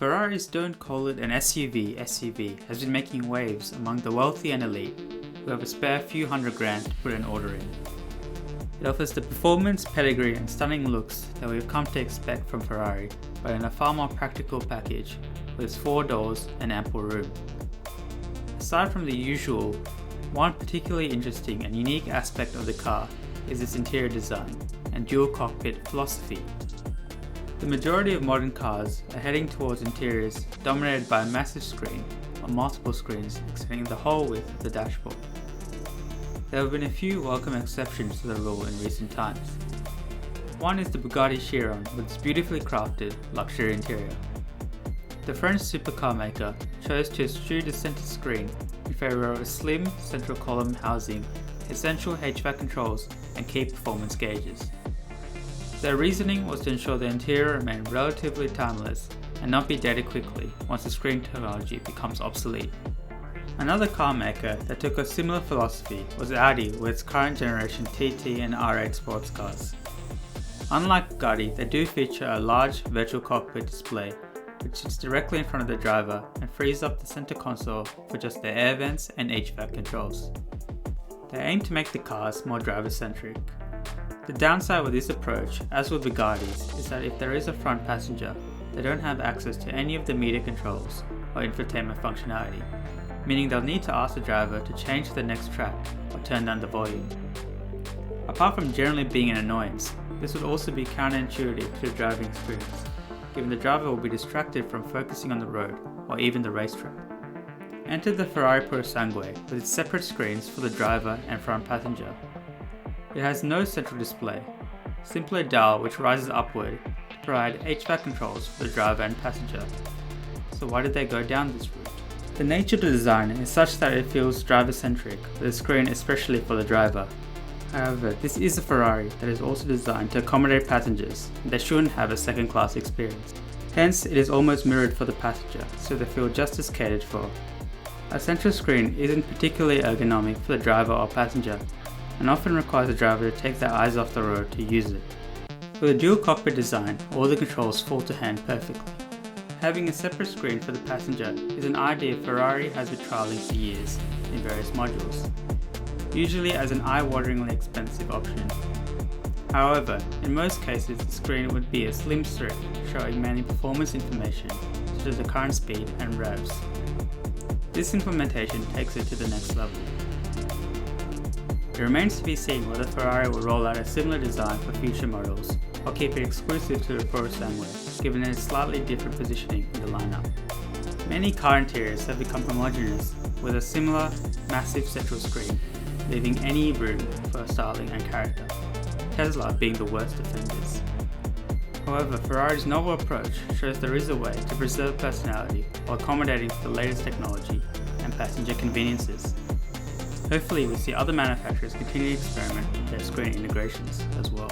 Ferraris don't call it an SUV has been making waves among the wealthy and elite who have a spare few $100,000 to put an order in. It offers the performance, pedigree and stunning looks that we've come to expect from Ferrari, but in a far more practical package with its 4 doors and ample room. Aside from the usual, one particularly interesting and unique aspect of the car is its interior design and dual cockpit philosophy. The majority of modern cars are heading towards interiors dominated by a massive screen or multiple screens extending the whole width of the dashboard. There have been a few welcome exceptions to the rule in recent times. One is the Bugatti Chiron with its beautifully crafted luxury interior. The French supercar maker chose to eschew the center screen in favor of a slim central column housing essential HVAC controls and key performance gauges. Their reasoning was to ensure the interior remained relatively timeless and not be dated quickly once the screen technology becomes obsolete. Another car maker that took a similar philosophy was Audi with its current generation TT and R8 sports cars. Unlike Bugatti, they do feature a large virtual cockpit display which sits directly in front of the driver and frees up the center console for just the air vents and HVAC controls. They aim to make the cars more driver-centric. The downside with this approach, as with Bugatti's, is that if there is a front passenger, they don't have access to any of the media controls or infotainment functionality, meaning they'll need to ask the driver to change to the next track or turn down the volume. Apart from generally being an annoyance, this would also be counterintuitive to the driving experience, given the driver will be distracted from focusing on the road or even the racetrack. Enter the Ferrari Purosangue with its separate screens for the driver and front passenger. It has no central display, simply a dial which rises upward to provide HVAC controls for the driver and passenger. So why did they go down this route? The nature of the design is such that it feels driver-centric, with a screen especially for the driver. However, this is a Ferrari that is also designed to accommodate passengers, and they shouldn't have a second-class experience. Hence, it is almost mirrored for the passenger, so they feel just as catered for. A central screen isn't particularly ergonomic for the driver or passenger, and often requires the driver to take their eyes off the road to use it. With a dual cockpit design, all the controls fall to hand perfectly. Having a separate screen for the passenger is an idea Ferrari has been trialling for years in various modules, usually as an eye-wateringly expensive option. However, in most cases the screen would be a slim strip showing mainly performance information such as the current speed and revs. This implementation takes it to the next level. It remains to be seen whether Ferrari will roll out a similar design for future models or keep it exclusive to the Purosangue, given its slightly different positioning in the lineup. Many car interiors have become homogeneous with a similar, massive central screen, leaving any room for styling and character, Tesla being the worst offenders. However, Ferrari's novel approach shows there is a way to preserve personality while accommodating to the latest technology and passenger conveniences. Hopefully we'll see other manufacturers continue to experiment with their screen integrations as well.